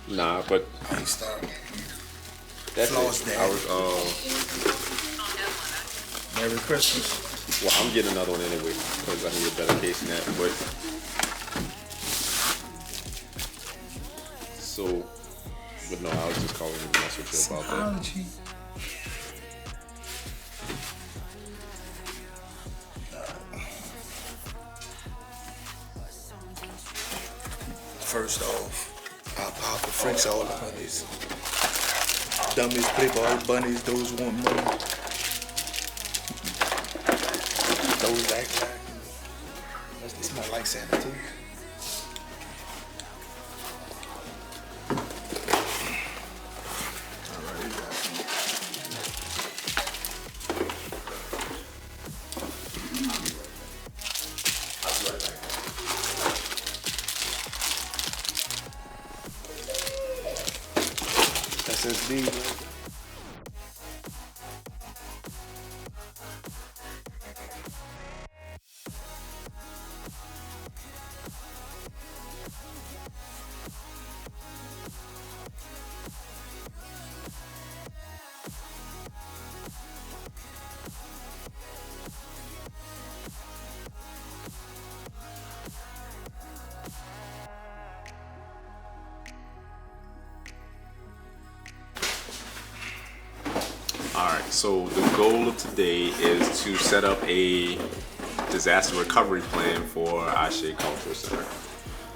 Nah, but I ain't start. that's Floss it. Daddy. I was Merry Christmas. well, I'm getting another one anyway because I need a better case than that. But so, but no, I was just calling you to mess with you about that. Synology. First off, I'll pop the freaks all the honeys. Dummies, playboys, bunnies, those want money. Those act like. They smell like Santa too. SSD, right? Alright, so the goal of today is to set up a disaster recovery plan for Ashe Cultural Center.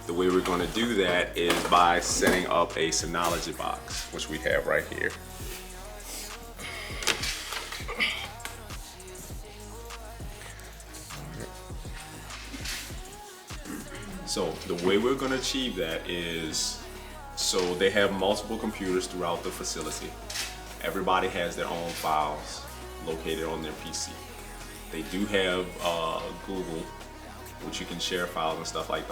The way we're going to do that is by setting up a Synology box, which we have right here. So the way we're going to achieve that is, so they have multiple computers throughout the facility. Everybody has their own files located on their PC. They do have Google, which you can share files and stuff like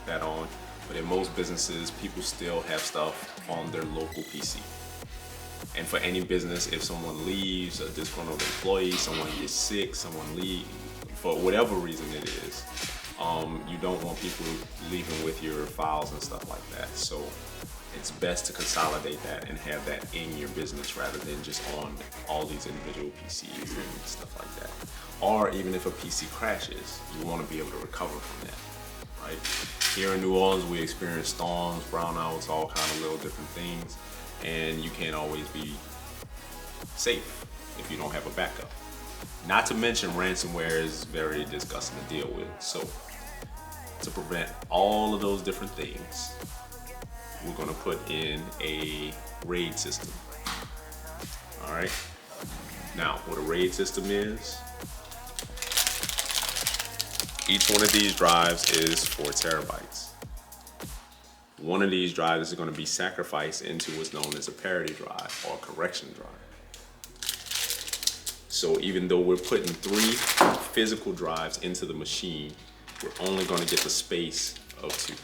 that on. But in most businesses, people still have stuff on their local PC. And for any business, if someone leaves, a disgruntled employee, someone gets sick, someone leaves, for whatever reason it is, you don't want people leaving with your files and stuff like that. So it's best to consolidate that and have that in your business rather than just on all these individual PCs and stuff like that. Or even if a PC crashes, you want to be able to recover from that, right? Here in New Orleans, we experience storms, brownouts, all kind of little different things, and you can't always be safe if you don't have a backup. Not to mention ransomware is very disgusting to deal with. So to prevent all of those different things, we're going to put in a RAID system. All right. Now, what a RAID system is, each one of these drives is 4 terabytes. One of these drives is going to be sacrificed into what's known as a parity drive or correction drive. So even though we're putting 3 physical drives into the machine, we're only going to get the space of 2.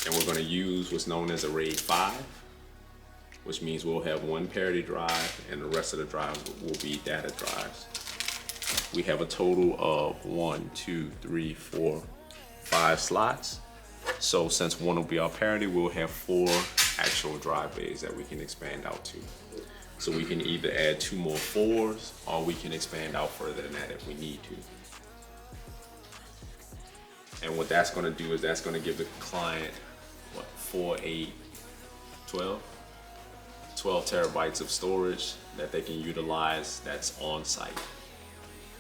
And we're going to use what's known as a RAID 5, which means we'll have 1 parity drive and the rest of the drives will be data drives. We have a total of 1, 2, 3, 4, 5 slots. So since 1 will be our parity, we'll have 4 actual drive bays that we can expand out to. So we can either add 2 more 4s or we can expand out further than that if we need to. And what that's going to do is that's going to give the client 4, 8, 12 terabytes of storage that they can utilize that's on site.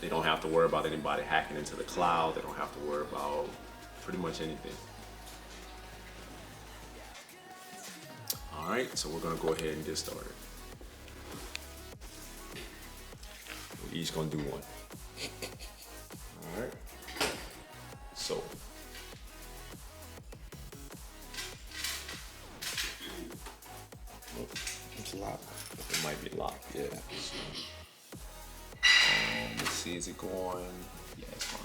They don't have to worry about anybody hacking into the cloud. They don't have to worry about pretty much anything. All right, so we're going to go ahead and get started. We're each going to do one. All right. So It's locked. it might be locked, yeah. Let's see, is it going? Yeah, it's fine.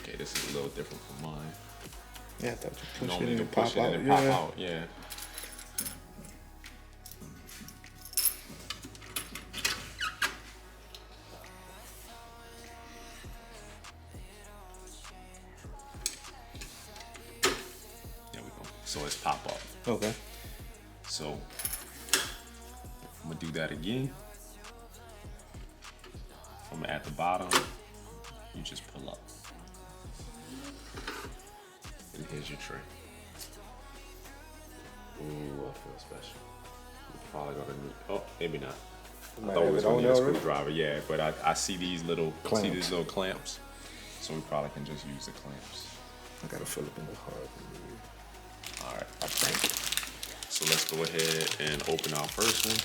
Okay, this is a little different from mine. Yeah, I thought you push Normally it to and push pop it out. and then pop out, yeah. so it's pop up. Okay. So I'm gonna do that again. From at the bottom, you just pull up. And here's your tray. Ooh, I feel special. You're probably gonna need, oh, maybe not. I thought we was gonna need a screwdriver, yeah, but I see these little clamps. So we probably can just use the clamps. I gotta fill up in the hard. Alright, I think. So let's go ahead and open our first one.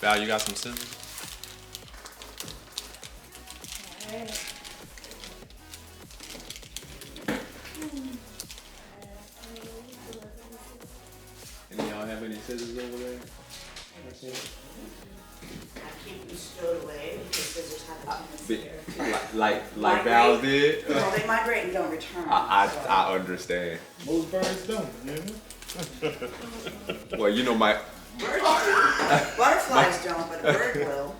Val, you got some scissors? Any of y'all have any scissors over there? I keep them stowed away because scissors have a tendency Like Val did? No, they migrate and don't return. I understand. Most birds don't, you know? Well, you know my Birds do. Butterflies don't, but a bird will.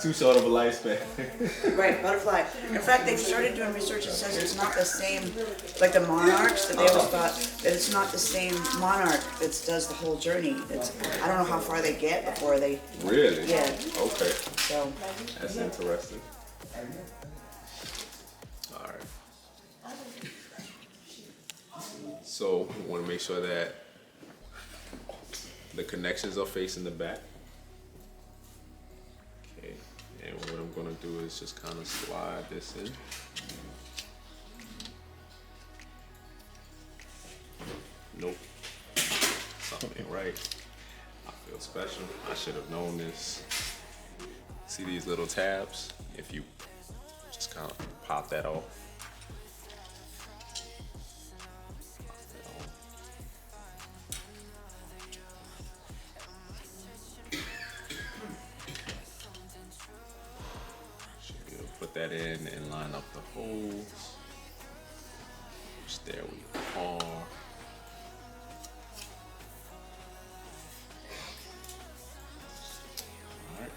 too short of a lifespan. Right, butterfly. In fact, they've started doing research that says it's not the same, like the monarchs, that they always thought that it's not the same monarch that does the whole journey. I don't know how far they get before they, Really? yeah, Okay. so. That's interesting. Alright. So we want to make sure that the connections are facing the back. Okay. And what I'm going to do is just kind of slide this in. Nope. Something ain't right. I feel special. I should have known this. See these little tabs? If you just kind of pop that off. Should be able to put that in and line up the holes. Which there we are. Alright.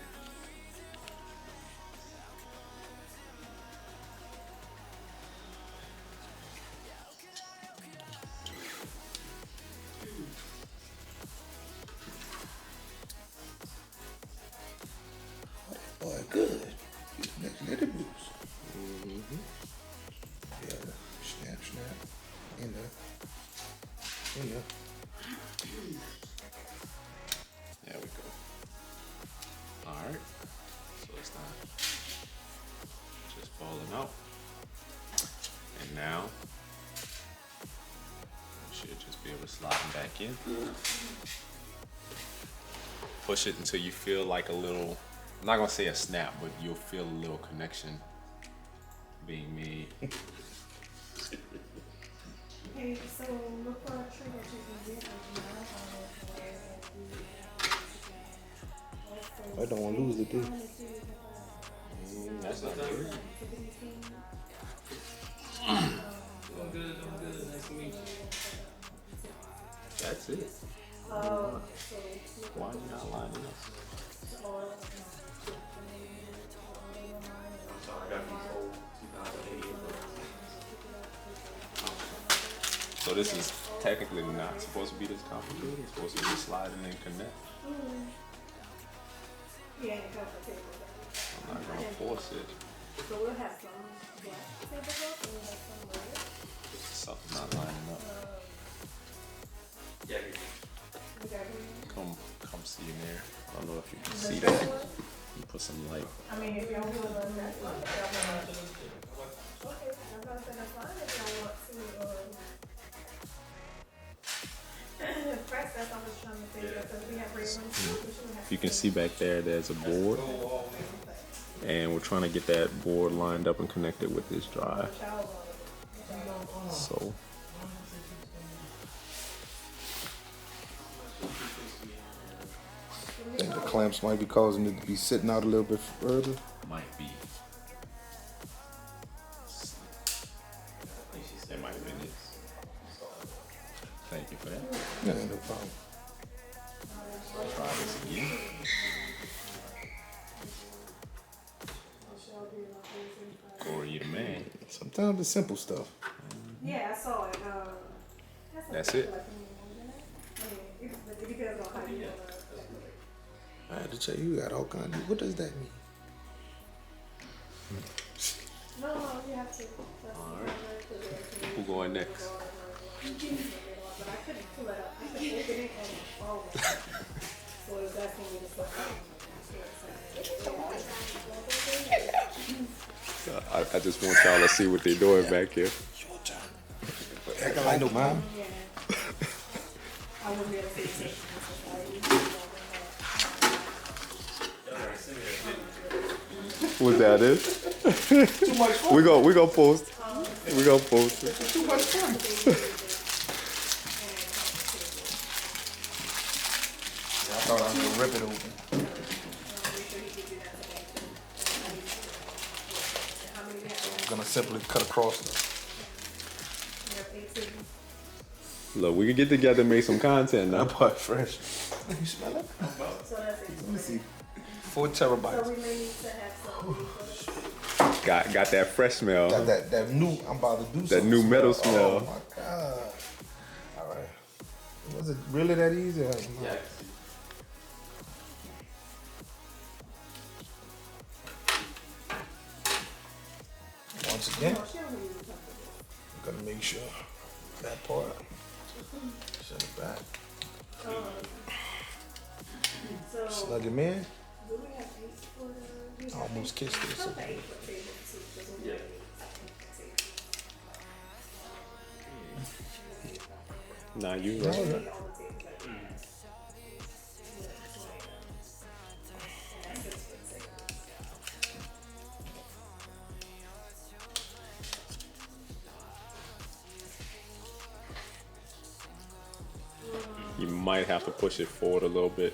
Boy, good. He's making it a boost. Yeah, snap. In there. There we go. Alright. So it's not just falling out. And now you should just be able to slide them back in. Push it until you feel like a little, I'm not gonna say a snap, but you'll feel a little connection being made. Okay, so look for a tree that you can get I don't want to lose it, dude. That's not good. I'm good. Nice to meet you. That's it. Why are you not lining up? So this is technically not supposed to be this complicated. It's supposed to be sliding and connect. Yeah, and complicated. I'm not gonna force it. So we'll have some black tables up and we'll have some red. Something not lining up. Yeah. We got green. Come see in there. I don't know if you can see that. You put some light. I mean, if y'all want to run that one, okay, I'm gonna say that's fine if y'all want to, press, that's all I was trying to say, because we have red ones too, we should have. If you can see back there, there's a board. And we're trying to get that board lined up and connected with this drive. So I think the clamps might be causing it to be sitting out a little bit further. might be. That might have been it. Thank you for that. Yeah, no problem. Try this again. Corey, you the man. Sometimes the simple stuff. Yeah, I saw it. That's it. It depends on how you want to. I had to check. You got all kinds of. What does that mean? No, you have to. Who going next? But I couldn't pull it up. I could open it on my phone. So it was asking me to I just want y'all to see what they're doing back here. Your turn. Acting like no mom. I wouldn't be able to see it. What that is? Too much fun. We gonna post. We gonna post it. Too much fun. I thought I was gonna rip it open. I'm gonna simply cut across it. Look, we can get together and make some content now. That part fresh. You smell it? Let me see. 4 terabytes. So we may need to have some. Got that fresh smell. That new. I'm about to do That something. new metal smell. Oh my god. All right. Was it really that easy? Yeah. Once again, I'm gonna make sure that part. Send it back. Snug him in. I almost kissed this. Nah, you right. You might have to push it forward a little bit.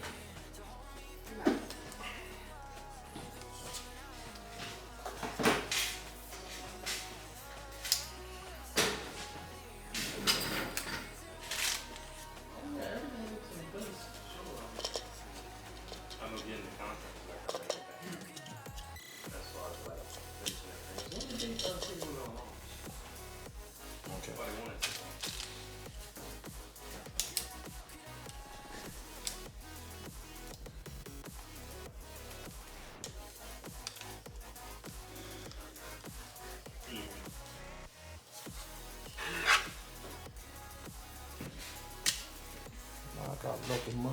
I got lucky mug.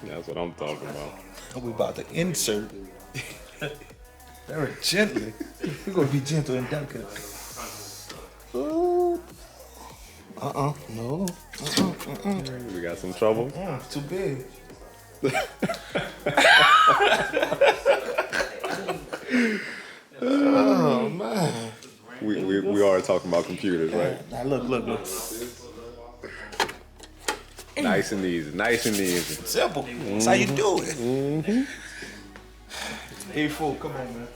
That's what I'm talking about. We about to insert very gently. We're gonna be gentle and delicate. Ooh. No. We got some trouble. Too big. Oh man. We are talking about computers, right? Now look. Nice and easy. Nice and easy. Simple. That's how you do it. Hey, fool, come on, man.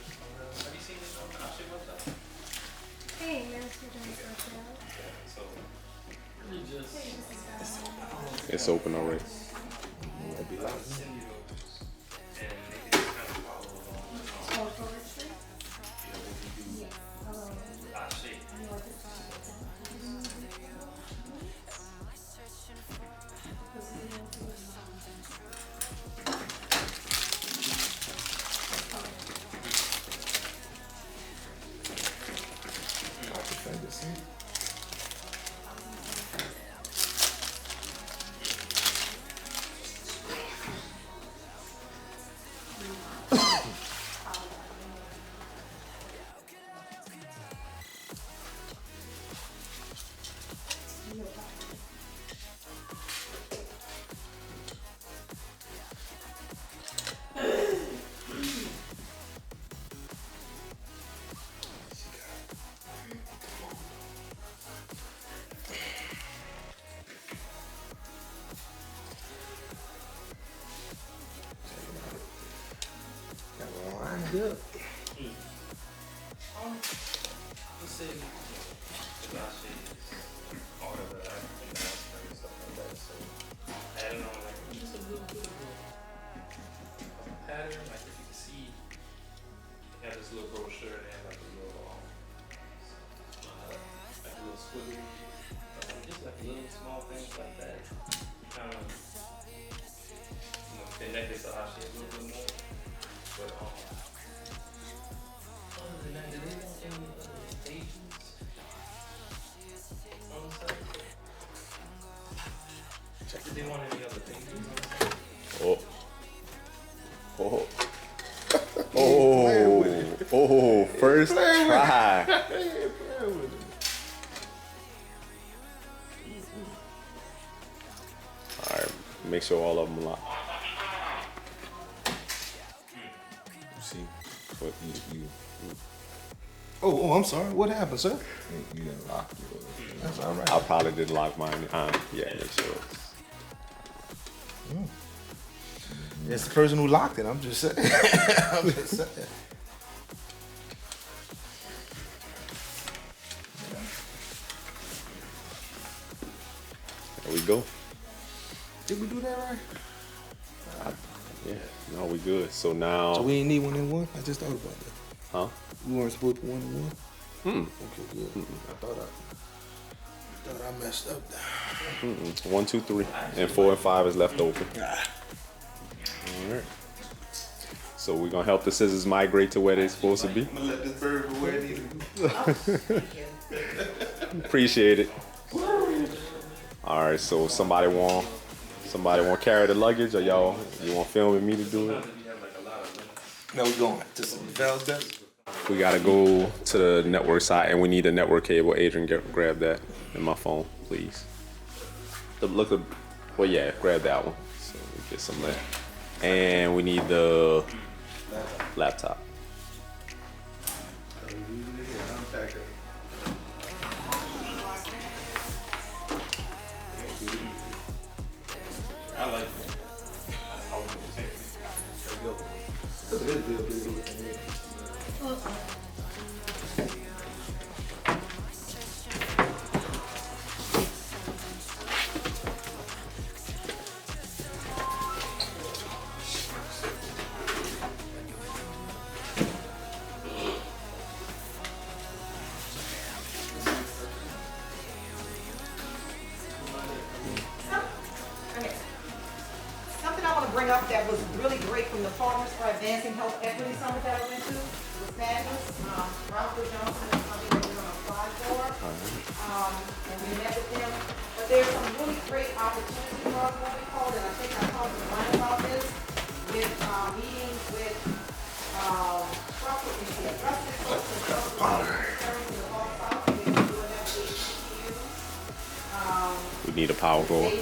Hey, Master It's open already. Good. Let's say, all of the squiggly, just like little small things like that. Kind of, connect this to our shit a little bit more. But other than that, do they want any other pages on the site? Did they want any other pages on the site? Oh. Oh. Oh, first try. Alright, make sure all of them lock. See, what you Oh, I'm sorry. What happened, sir? you didn't lock yours. That's all right. I probably didn't lock mine. Yeah, make sure. It's the person who locked it. I'm just saying. I'm just saying. There we go. Did we do that right? Yeah, no, we good. So now, So we ain't need one in one? I just thought about that. huh? We weren't supposed to one in one? Okay, good. I thought I messed up there. 1, 2, 3, and 4 and 5 is left open. All right. So we're gonna help the scissors migrate to where they're supposed to be. I'm gonna let this bird go where it needs to go. Appreciate it. All right. So somebody want carry the luggage, or y'all you want film with me to do it? Now we're going to some Val's desk. We gotta go to the network side, and we need a network cable. Adrian, grab that in my phone, please. Well, yeah, grab that one. So we get some there. And we need the laptop. I like it. Okay. Something I want to bring up that was really great from the Farmers for Advancing Health Equity Summit that I went to was fabulous. Ralph Johnson is something that we're going to apply for. And we met with them. But there's some really great opportunities for us, what we called, and I think I talked to Ryan about this, with meetings with trusted folks and trusted concerns in the Gulf South. They can do it at HCU. We need a power cord.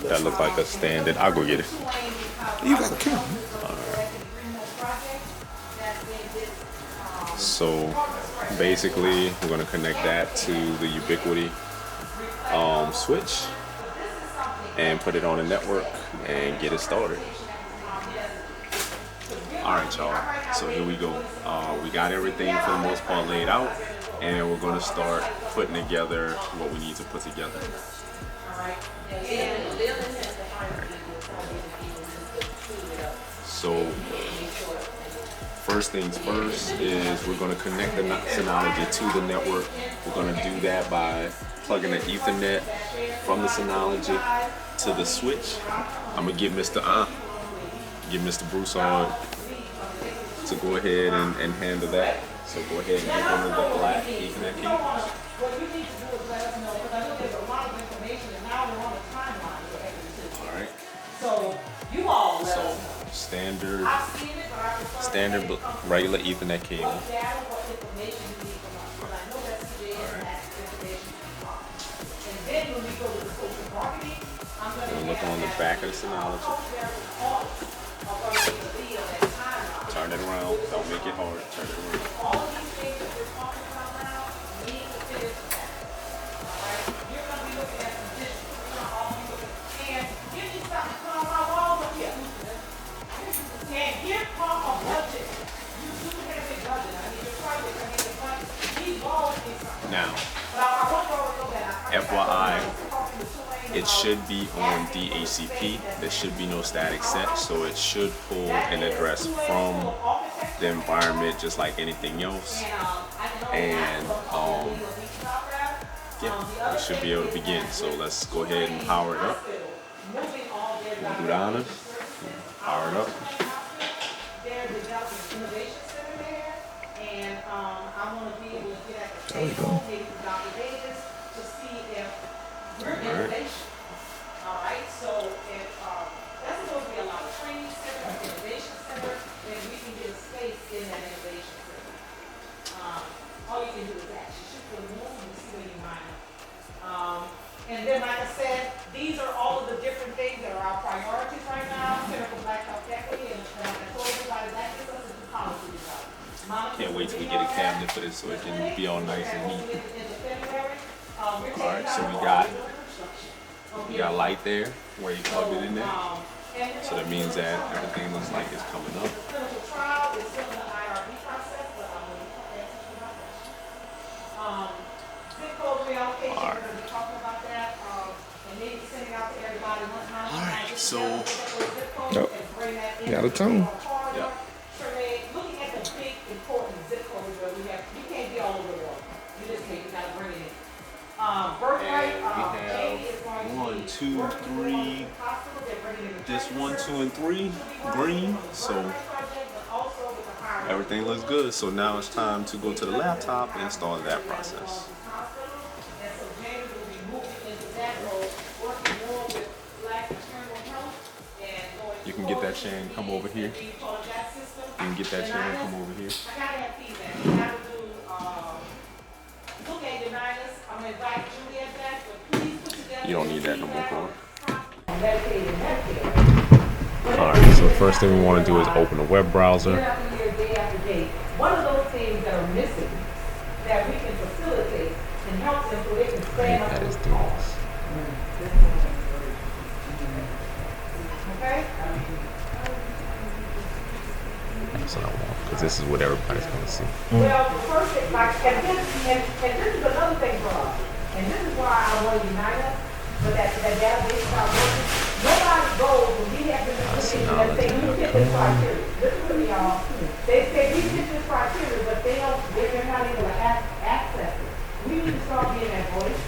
That looks like a standard. I'll go get it. You got the camera. So basically, we're gonna connect that to the Ubiquity switch and put it on the network and get it started. All right, y'all. So here we go. We got everything for the most part laid out, and we're gonna start putting together what we need to put together. So first things first is we're going to connect the Synology to the network. We're going to do that by plugging the Ethernet from the Synology to the switch. I'm going to give Mr. Broussard to go ahead and handle that. So go ahead and give him the black Ethernet cable. What you need to do is let us know, because I know there's a lot of information, and now we're on a timeline for everything. All right. So you all let So us know. standard I've seen it, but I prefer regular Ethernet cable. what data, what information you need from us, because I know that CJ has asked information from us. And then when we go to the social marketing, I'm going to Look on the back of the Synology. Turn it around. Don't make it hard. Turn it around. All of these things that we're talking about now need to finish that. All right? You're going to be looking at some dishes. We're going to all be looking. And give me something to put on my walls up here. And give Paul a budget. You do have a budget. I mean, your project, I mean, the budget. These walls need something. Now, But I want you all to know that. FYI, it should be on DHCP. There should be no static set, so it should pull an address from the environment just like anything else. And Yeah, we should be able to begin. So let's go ahead and power it up. We'll do the honors. Power it up. They're developing innovation center there, and I want to be able to get at the There we go. table, maybe with Dr. Davis, to see if we're innovation. All right, so if that's supposed to be a lot of training center, innovation center, then we can get a space in that innovation center. All you can do is actually shoot for the moon and see where you line up. And then, like I said, these are all of the different things that are our priorities right now. Center for Black Health Equity, and I told everybody that gives us a policy development. Can't wait till we get a cabinet for this so it can be all nice and neat. Alright, so we got light there where you plug it in there. So that means that everything looks like it's coming up. Clinical trial is still in the IRB process, but I'm going to answer to my question. Zip code reallocation, we're going to be talking about that, and maybe send it out to everybody one time. Alright, so Yep. Got a tone. Yep. Looking at the big important zip codes where we can't be all over the world. You just gotta bring it in. Birthright, And we have 1, 2, 3. This 1, 2, and 3 green. So everything looks good. So now it's time to go to the laptop and start that process. And so James will be moving into that role, working more with Black maternal health and going. You can get that chair and come over here. You can get that chair and come over here. I gotta have feedback. We gotta do, look at Unitas. I'm gonna invite Juliet back, but please put together. You don't need that no more, Cora. Medicaid and Medicare. Alright, so the first thing we want to do is open a web browser. Year after year, day after day. One of those things that are missing that we can facilitate and help them so they can stand up to the call. Okay? That's what I want, because this is what everybody's going to see. Well, the first thing, like, and this is another thing for us, and this is why I want to unite us, but that database start working. Nobody goes when we have this information and say, we fit this criteria. Listen to me, y'all. They say we fit this criteria, but they're not able to access it. We need to start being that voice.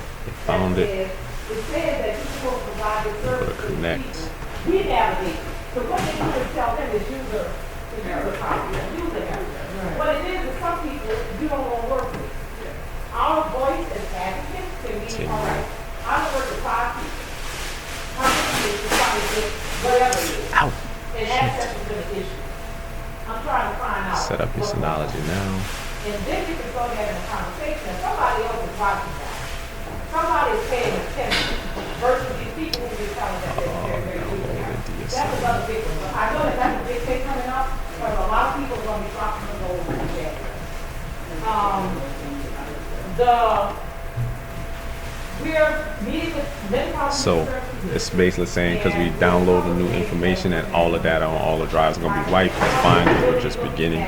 Found it. It says that you're supposed to provide the service to Connect. people. We navigate. So what they do is tell them is use the copy, use the error. What it is some people you don't want to work with. Our voice as advocates can be, all right, I don't work with 5 people. How many people try to get whatever it is? Ow. And access is an issue. I'm trying to find out. Set up your Synology now. And then you can start having a conversation. Somebody else is watching that. Somebody is paying attention versus these people who be telling that they're very good. That's another big one. But I know that that's a big thing coming up, but a lot of people are going to be dropping the gold with that. We're meeting with many So it's basically saying because we download the new information and all the data on all the drives are going to be wiped, that's fine because we're just beginning.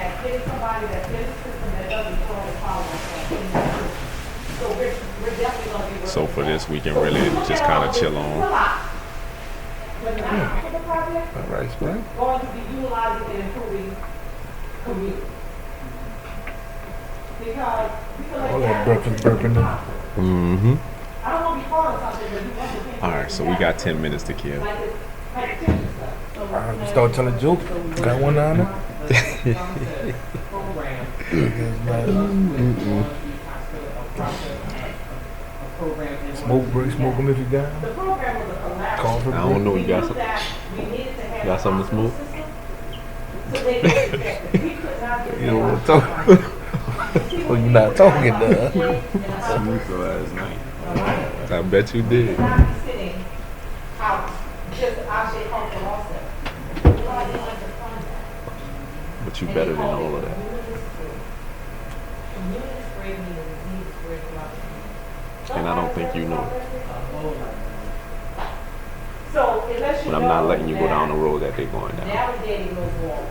So for this, we can really just kind of chill on. Alright, spring. Going to be utilizing and improving community. Because we feel like All that breakfast burping. Mm-hmm. I don't want to be part of something that you want to be. All right, so we got 10 minutes to kill. Start telling a joke. Got one on there? Smoke break, smoke them if you got 'em. Call for I don't know, you got some? Got something to smoke? You don't want to talk. Well, you're not talking, duh. Smooth last night. I bet you did. But you better than all of that. And I don't think you know. But I'm not letting you go down the road that they're going down. Navigating those walls.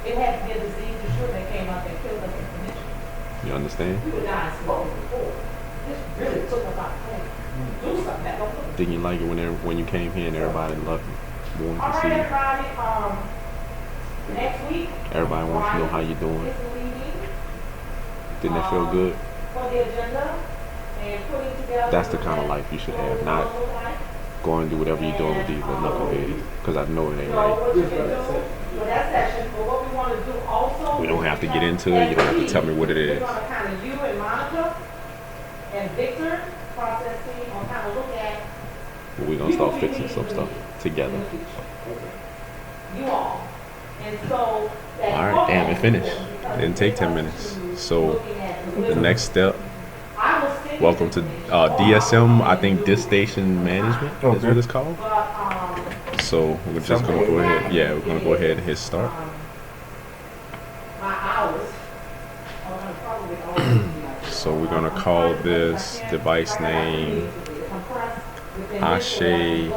It had to be a disease for sure that came up and killed us in commission. You understand? We were dying slowly before. This really took us out of place. Do something that don't look. Didn't you like it when you came here and everybody loved you? Wanted All to right, see you. everybody, next week. Everybody wants to know how you're doing. Is the lead meeting, Didn't that feel good? for the agenda and putting that's the kind of life you should have, not go and do whatever you're doing with these little knuckleheads, because I know it ain't right. We don't have to get into it. You don't have to tell me what it is. You and Monica and Victor processing or kind of look at. But we're gonna start fixing some stuff together. You all. And so. All right, damn, it finished. It didn't take 10 minutes. So the next step. Welcome to DSM. I think Disk Station Management is what it's called. So we're just gonna go ahead. Yeah, we're gonna go ahead and hit start. So we're gonna call this device name Ashe.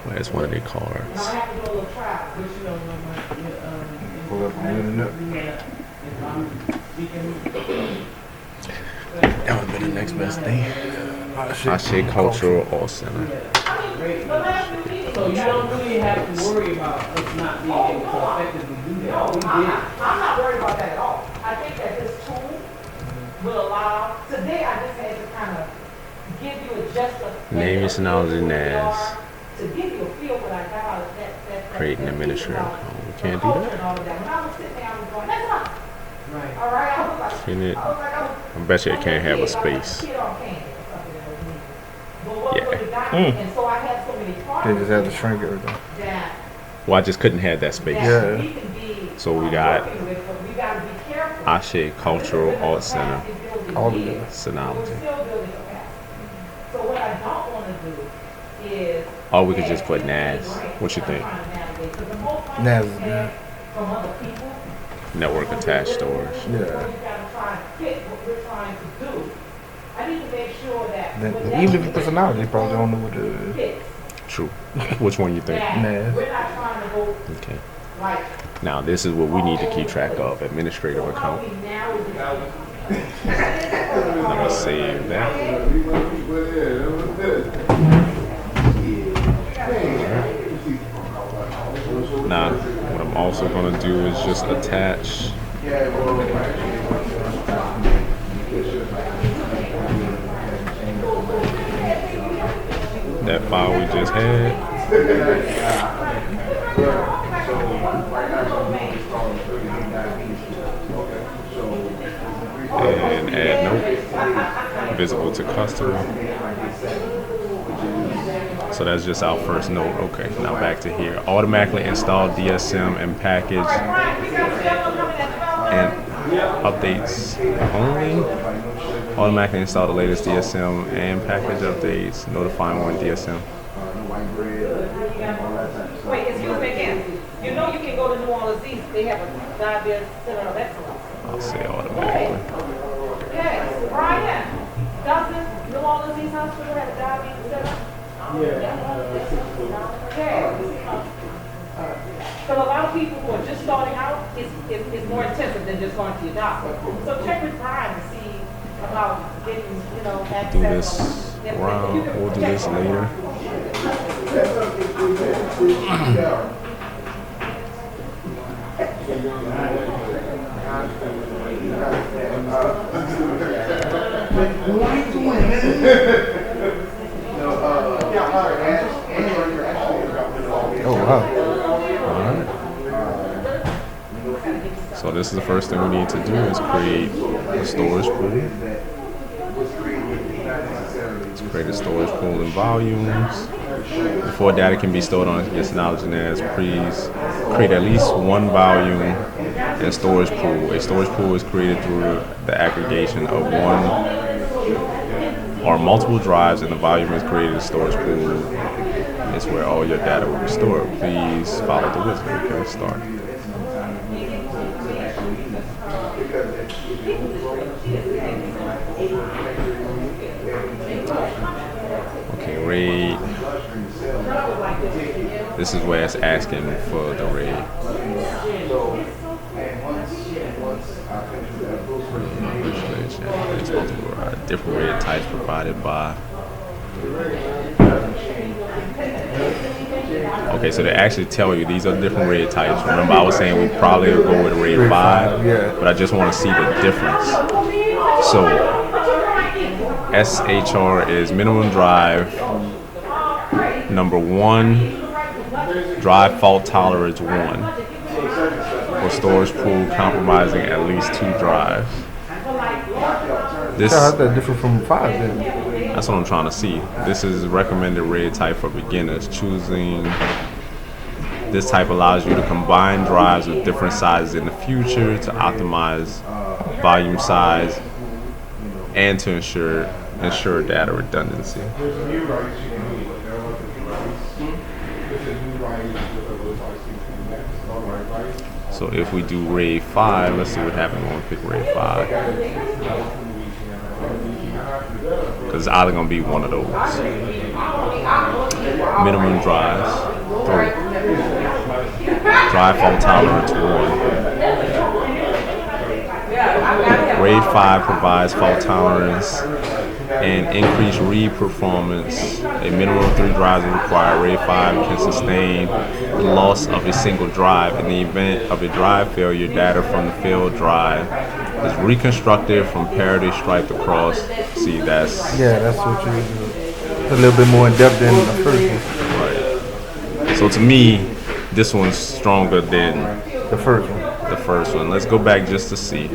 Where's one of their cards? Pull up the internet. That would be the next best thing. Ashe Cultural Art Center. So you don't really have to worry about us not being able to effectively do that. We did. I'm not worried about that at all. I think that this tool will allow. Today I just had to kind of give you just a Name your Synology NAS. to give you a feel what I got out of that Create an administrator account. We can't do that. When I was sitting there, I was going, that's enough. Right. All right, I was like, Can it? I was like, I bet you it can't have a space. Yeah. And so I had so many They just had to shrink everything. that Well, I just couldn't have that space. Yeah. we can be So we got working with, but we got to be careful. Ashe Cultural Art Center All together. Synology. Still building capacity. So what I don't want to do is. Or we could just put NAS. What you think? NAS is good. From other people. Network attached storage. Yeah. You got to try and fit what we're trying to do. I need to make sure that. Then, even if it's Synology, they probably don't know what it is. Fits. True. Which one you think? NAS. We're not trying to go Okay. like. Now this is what we need to keep track of. Administrative account. I'm gonna save that. Now, what I'm also gonna do is just attach that file we just had. And add note, visible to customer. So that's just our first note. Okay, now back to here. Automatically install DSM and package and updates only. Automatically install the latest DSM and package updates. Notifying when DSM. Wait, excuse me again. You know you can go to New Orleans East. They have a diabetes center of excellence. I'll say automatically. Yes, Brian, doesn't New Orleans East Hospital have a diabetes center? Okay. So a lot of people who are just starting out, it's more intensive than just going to your doctor. So check with Brian to see about getting, access. Do this around. We'll do this later. Oh, wow. Alright. So this is the first thing we need to do is create a storage pool. Let's create a storage pool in volumes. Before data can be stored on your Synology NAS, please create at least one volume in storage pool. A storage pool is created through the aggregation of one or multiple drives, and the volume is created in storage pool. It's where all your data will be stored. Please follow the wizard. Okay, start. Okay, RAID. This is where it's asking for the RAID. Different RAID types provided by. Okay, so they actually tell you these are different RAID types. Remember, I was saying we probably will go with RAID 5, yeah. but I just want to see the difference. So, SHR is minimum drive. Number 1, drive fault tolerance 1. For storage pool compromising at least 2 drives. This, How's that different from 5 then? that's what I'm trying to see. This is recommended RAID type for beginners. Choosing this type allows you to combine drives with different sizes in the future to optimize volume size and to ensure data redundancy. So if we do RAID 5, let's see what happens when we pick RAID 5. Because it's either going to be one of those. Minimum drives, 3. Drive fault tolerance, 1. RAID 5 provides fault tolerance and increased read performance. A minimum of 3 drives is required. RAID 5 can sustain the loss of a single drive. In the event of a drive failure, data from the failed drive is reconstructed from parity striped across. See, that's what you do. It's a little bit more in depth than the first one. right. So to me, this one's stronger than The first one. the first one. Let's go back just to see.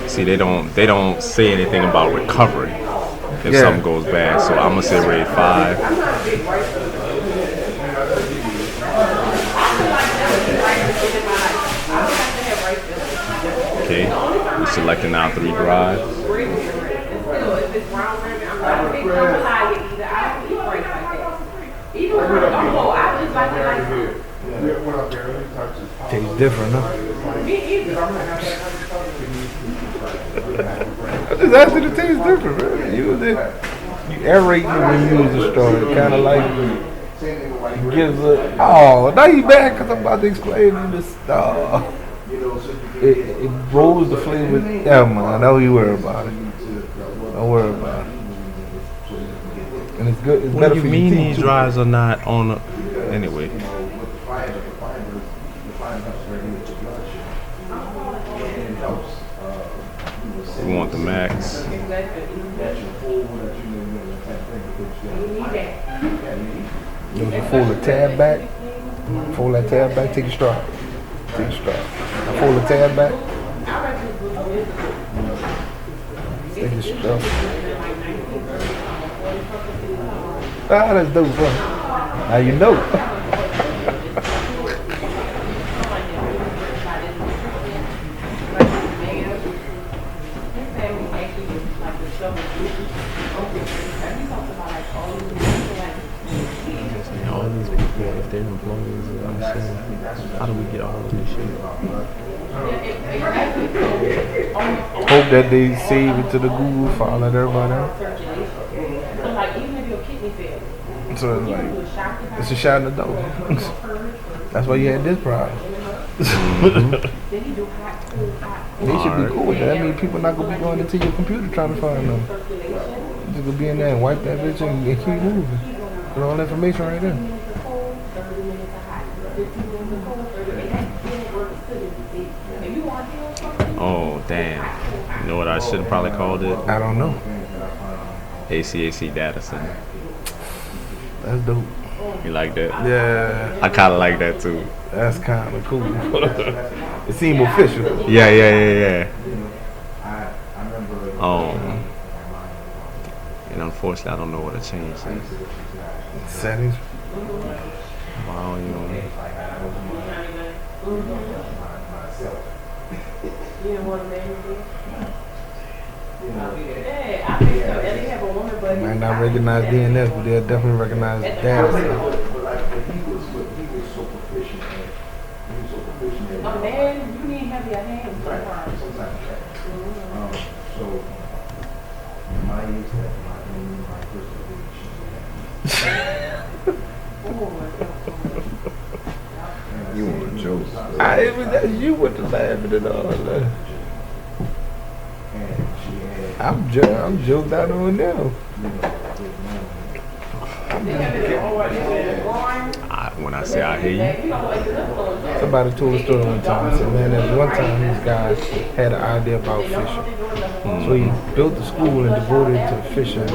See, they don't say anything about recovery if something goes bad. So I'm gonna say RAID 5. Okay, we're selecting now 3 drives. Tastes different, huh? I just asked you to taste different, man. You aerate it when you use the straw. It kind of like gives a. Oh, now you back because I'm about to explain this. It rolls the flavor. Yeah, man. Don't you worry about it. Don't worry about it. And it's good. It's What better do you for mean your teeth, these too. drives are not on a, anyway? We want the max. You fold the tab back. Fold that tab back. Take a straw. Take a straw. Now fold the tab back. Take a straw. Ah, that's dope, huh? Now you know. All these people, if they're employees, I'm saying, how do we get all of this shit? Hope that they save it to the Google file that everybody else. So it's like, it's a shot in the door. That's why you had this problem. They should be cool with that. I mean, people not gonna be going into your computer trying to find them. Just gonna be in there and wipe that bitch and keep moving. Put all the information right there. Oh, damn. You know what I should have probably called it? I don't know. ACAC Data Center. That's dope. You like that? Yeah, I kind of like that too. that's kind of cool. It seemed official. Yeah. And unfortunately, I don't know what to change. Settings. Volume. Might not recognize DNS, but they'll definitely recognize data. Man, you need to have your hands You want a joke? It was that you with the laughing and all that. I'm joked out on them. When I say I hear you, Somebody told a story one time. Said, man, there's one time these guys had an idea about fishing. So he built the school and devoted it to fishing.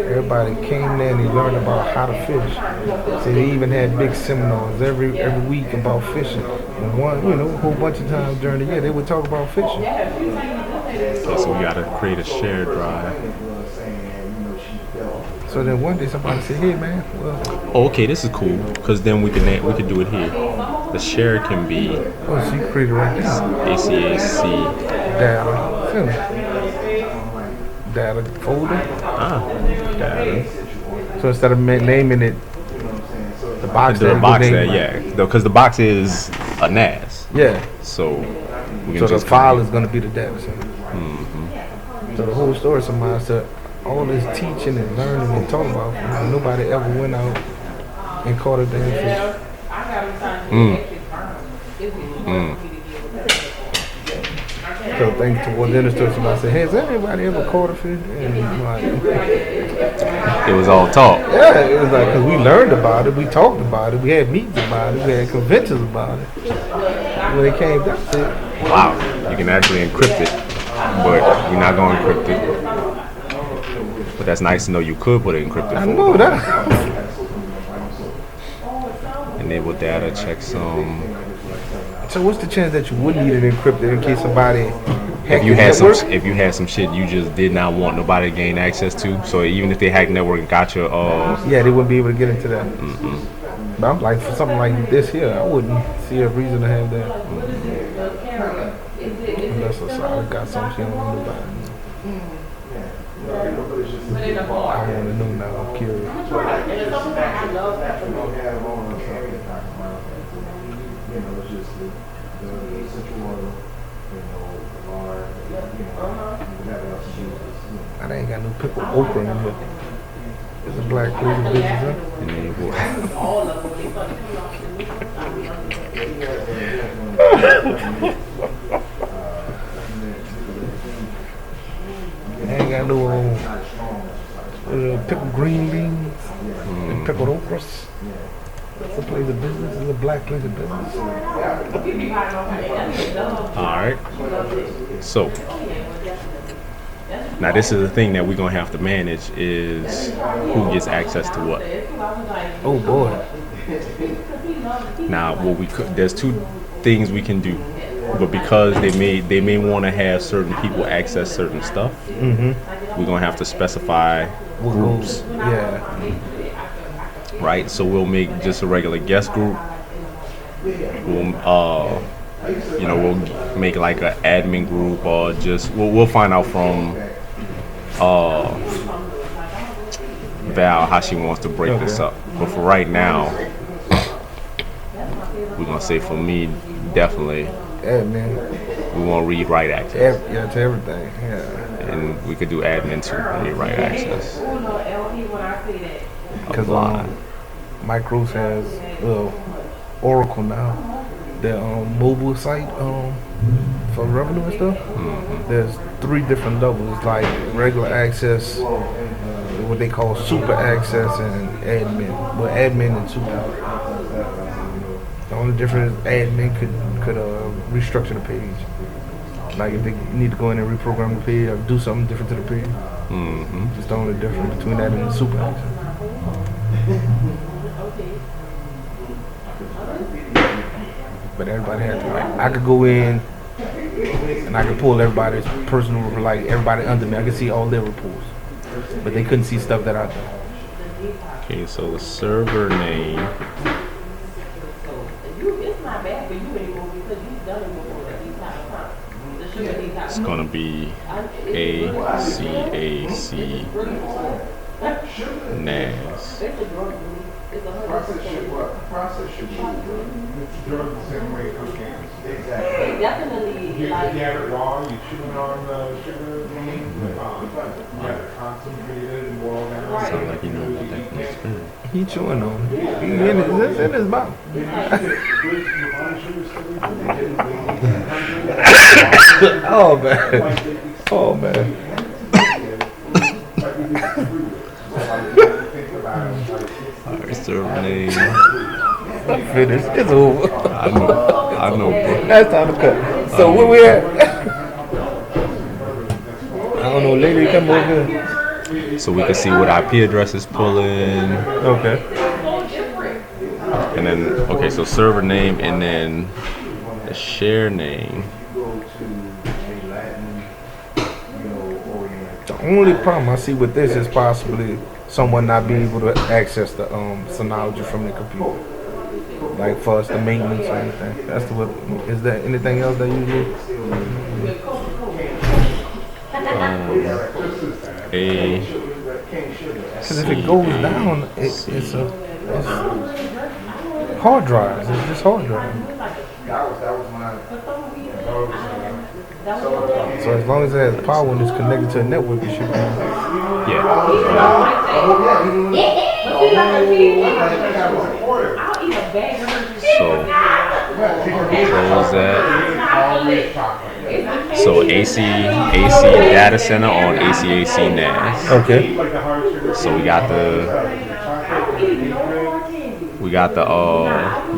Everybody came there and he learned about how to fish. So they even had big seminars every week about fishing. And one, a whole bunch of times during the year they would talk about fishing. so we gotta create a shared drive. So then one day somebody said, hey man, well, Oh, okay, this is cool because then we could do it here. The share can be so you created right now. ACAC. Data folder. Data. So instead of naming it the box, The box there, yeah, because the box is a NAS. Yeah. So we can So the just file is going to be the data center. So the whole story somebody said all this teaching and learning and talking about, nobody ever went out and caught a damn fish. So thanks towards the end of the story, somebody said, hey, has anybody ever caught a fish? And like, It was all talk. yeah, it was like, because we learned about it, we talked about it, we had meetings about it, we had conventions about it. When it came down to it, Wow, you can actually encrypt it, but we're not going to encrypt it. But that's nice to know you could put it encrypted. I know that. Enable data checksum. So what's the chance that you would need it encrypted in case somebody If you had some shit you just did not want nobody to gain access to, so even if they hack network and got your yeah, they wouldn't be able to get into that. But I'm like, for something like this here, I wouldn't see a reason to have that. Unless a Sata got something she don't know about. I want to know now, I'm curious. I ain't got no pickle okra in here. It's a black place of business, huh? I ain't got no pickled green beans and pickled okras. It's a place of business. It's a black place of business. Alright. So now this is the thing that we're gonna have to manage is who gets access to what. Oh boy. Now what we could there's two things we can do. But because they may want to have certain people access certain stuff, we're gonna have to specify groups. Yeah. Right? So we'll make just a regular guest group. We'll we'll make like an admin group or just we'll find out from Val how she wants to break this up. But for right now, we're gonna say for me definitely Admin. we want read write access. Yeah, to everything. Yeah. And we could do admin too, read write access. Because Micros has Oracle now, their mobile site for revenue and stuff. There's 3 different levels, like regular access, what they call super access, and admin. Well, admin and super. The only difference is admin could restructure the page. Like if they need to go in and reprogram the page or do something different to the page. Just the only difference between that and the super access. But everybody had to, like, I could go in and I could pull everybody's personal, like everybody under me. I could see all their reports, but they couldn't see stuff that I done. Okay, so the server name. It's gonna be ACAC NAS. Process should work. Drugs the same way cocaine. Exactly. Definitely. You have it raw, you chew it on sugar, you have it concentrated and boiled down. Sound like you know what that is. He chewing on it. It's in his mouth. Oh man. Oh man. Alright, server name. I'm finished. It's over. I know, bro. That's time to cut. So where we at? I don't know. Later you come over here. So we can see what IP address is pulling. Okay. And then, okay, so server name and then the share name. The only problem I see with this is possibly someone not being able to access the Synology from the computer. Like for us, the maintenance or anything. That's the what. Is there anything else that you do? Because if it goes down, it's hard drives. It's just hard drives. So as long as it has power and it's connected to a network, it should be. Yeah. So close that. So AC data center on AC NAS. Okay. So we got the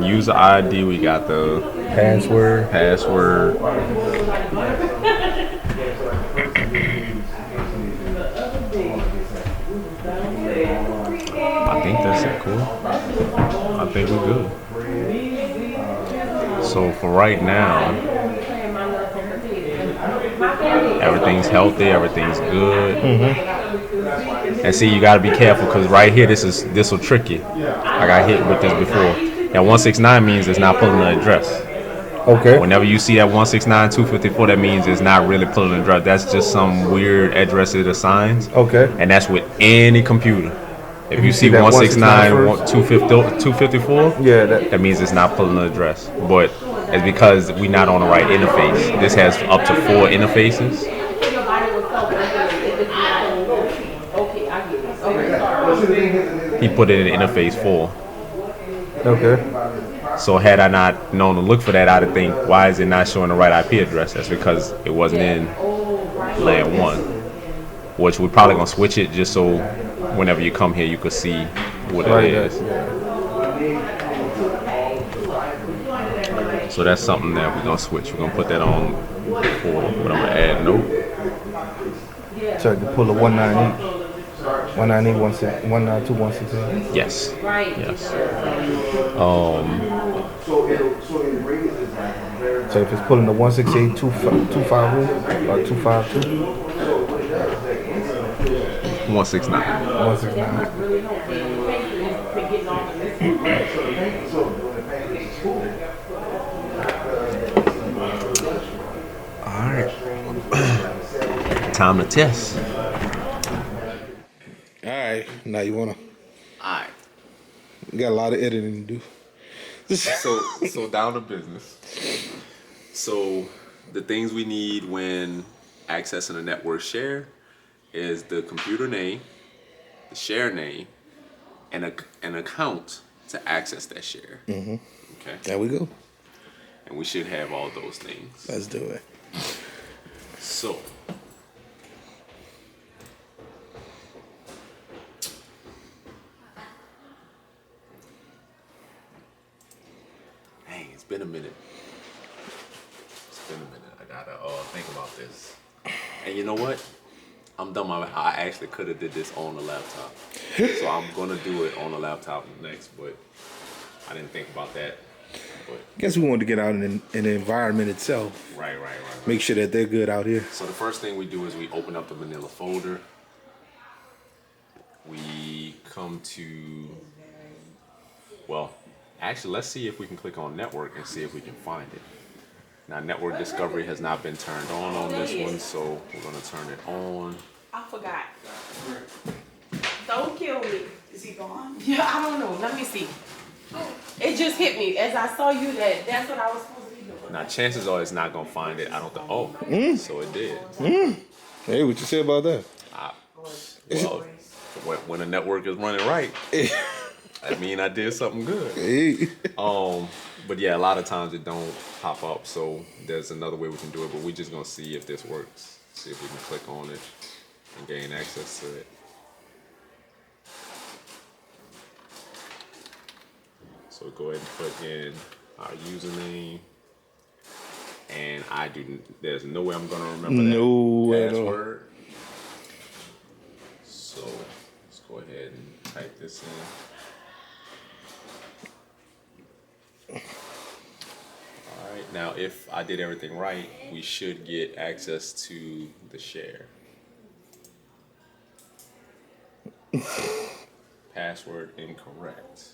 user ID, we got the Password. I think that's it, cool. I think we're good. So for right now, everything's healthy, everything's good. And see, you gotta be careful because right here, this will trick you. I got hit with this before. Now 169 means it's not pulling the address. Okay. Whenever you see that 169.254, that means it's not really pulling the address. That's just some weird address it assigns. Okay. And that's with any computer. If you see 169.254, yeah, that means it's not pulling the address. But it's because we're not on the right interface. This has up to 4 interfaces. He put it in interface 4. Okay. So had I not known to look for that, I'd think, why is it not showing the right IP address? That's because it wasn't in LAN 1. Which we're probably going to switch it just so whenever you come here, you could see what it is. So that's something that we're going to switch. We're going to put that on 4, but I'm going to add note. So I can pull a 198. 198, 192, 116. Yes. Yes. So if it's pulling the 168, 250 or 252? 169. 169. All right. Time to test. All right. Now you wanna? All right. You got a lot of editing to do. So down to business. So the things we need when accessing a network share is the computer name, the share name, and an account to access that share. Mm-hmm. Okay. There we go. And we should have all those things. Let's do it. So dang, it's been a minute. I gotta think about this. And you know what? I'm dumb. I actually could have did this on the laptop. So I'm gonna do it on the laptop next, but I didn't think about that. But I guess we wanted to get out in the environment itself. Right. Make sure that they're good out here. So the first thing we do is we open up the manila folder. We come to, well, actually, let's see if we can click on network and see if we can find it. Now, network discovery has not been turned on this one, so we're gonna turn it on. I forgot. Don't kill me. Is he gone? Yeah, I don't know. Let me see. It just hit me as I saw you that's what I was supposed to be doing. Now, chances are it's not gonna find it. I don't think. Oh, so it did. Hey, what you say about that? Well, when a network is running right, I mean, I did something good. Hey. But yeah, a lot of times it don't pop up. So there's another way we can do it, but we're just gonna see if this works. See if we can click on it and gain access to it. So go ahead and put in our username. And there's no way I'm gonna remember that password. So let's go ahead and type this in. All right, now if I did everything right, we should get access to the share. Password incorrect.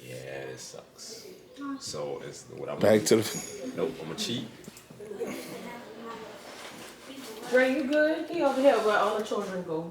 Yeah, this sucks. So it's what I'm Back to the. Nope, I'm gonna cheat. Dre, you good? He over here where all the children go.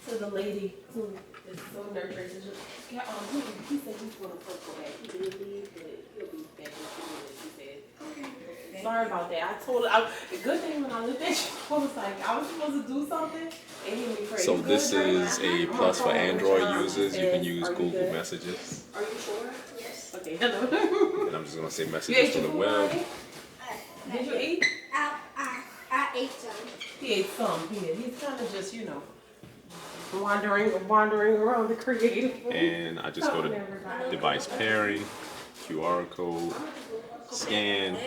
To the lady who is so nurturing. He said he's going to go back. He did leave, but he'll be back in a few minutes, he said. Sorry about that. I told her. The good thing when I looked at you, I was like, I was supposed to do something, and he made crazy. So this is a plus for Android users. You can use Google Messages. Are you sure? Yes. Okay, hello. And I'm just gonna say messages to the web. Did you eat? I ate some. He ate some. He's kind of just, wandering around the creative. And I just go to device pairing, QR code, scan.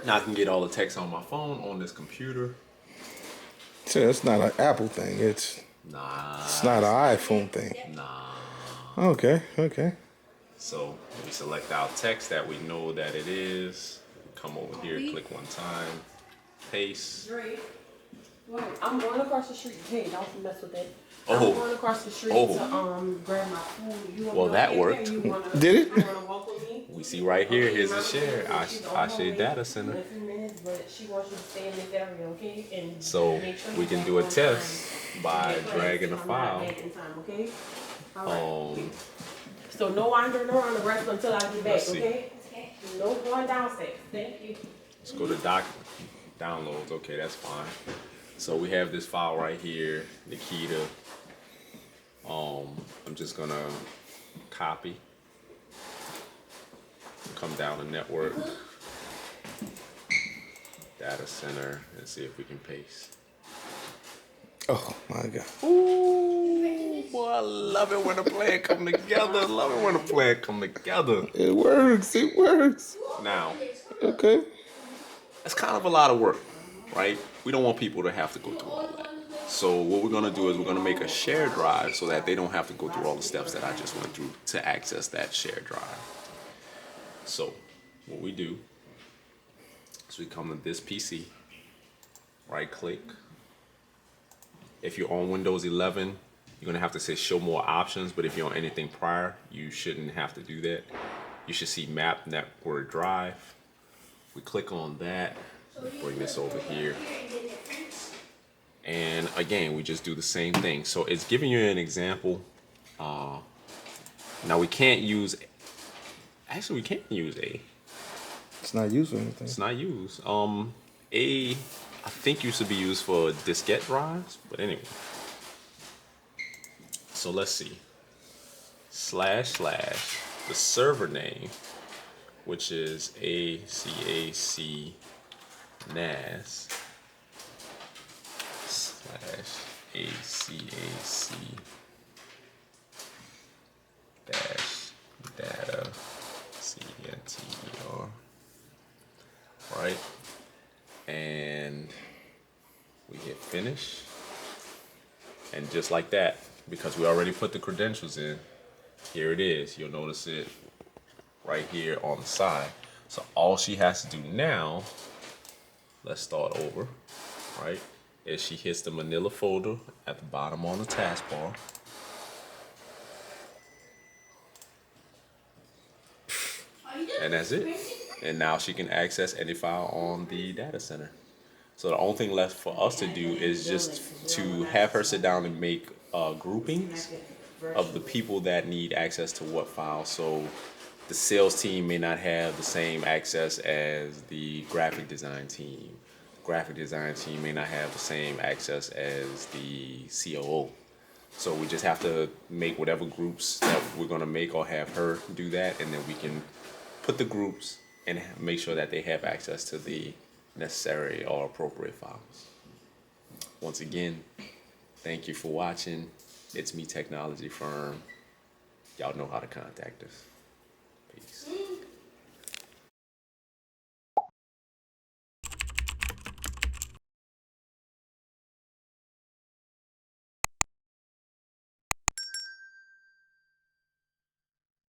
Now I can get all the text on my phone on this computer. So it's not an Apple thing. It's not an iPhone thing. Okay. So we select our text that we know that it is. Come over here, click one time, paste. I'm going across the street. Hey, don't mess with that. Oh. I'm going across the street to grab my food. You Well, that worked. Did it? You wanna walk with me? We see right here, here's the share, Ashe Data Center. In a few minutes, but she wants you to stay in this area, okay? And So make sure we you can back do a on test time. by Because dragging a I'm not file. back in time, okay? All right. Um, So no wandering around the rest until I get back, Let's see. okay? No going downstairs. Thank you. let's go to downloads. Okay, that's fine. So we have this file right here, Nikita. I'm just gonna copy, come down to network, data center, and see if we can paste. Oh my God. Ooh, boy, I love it when the plan come together. Love it when the plan come together. It works. Now, Okay. it's kind of a lot of work, right? We don't want people to have to go through all that. So what we're gonna do is we're gonna make a shared drive so that they don't have to go through all the steps that I just went through to access that shared drive. So what we do is we come to this PC, right click. If you're on Windows 11, you're gonna have to say show more options, but if you're on anything prior, you shouldn't have to do that. You should see map network drive. We click on that, bring this over here. And again, we just do the same thing. So it's giving you an example. Now we can't use, actually we can't use A. It's not used for anything. It's not used. A, I think used to be used for diskette drives, but anyway. So let's see. / the server name, which is ACAC NAS / ACAC - data CNTER, right? And we hit finish. And just like that, because we already put the credentials in, here it is. You'll notice it right here on the side. So all she has to do now, let's start over, right, is she hits the Manila folder at the bottom on the taskbar. And that's it. And now she can access any file on the data center. So the only thing left for us to do is just to have her sit down and make groupings of the people that need access to what file. So the sales team may not have the same access as the graphic design team. Graphic design team may not have the same access as the COO. So we just have to make whatever groups that we're gonna make or have her do that, and then we can put the groups and make sure that they have access to the necessary or appropriate files. Once again, thank you for watching. It's me, Technology Firm. Y'all know how to contact us.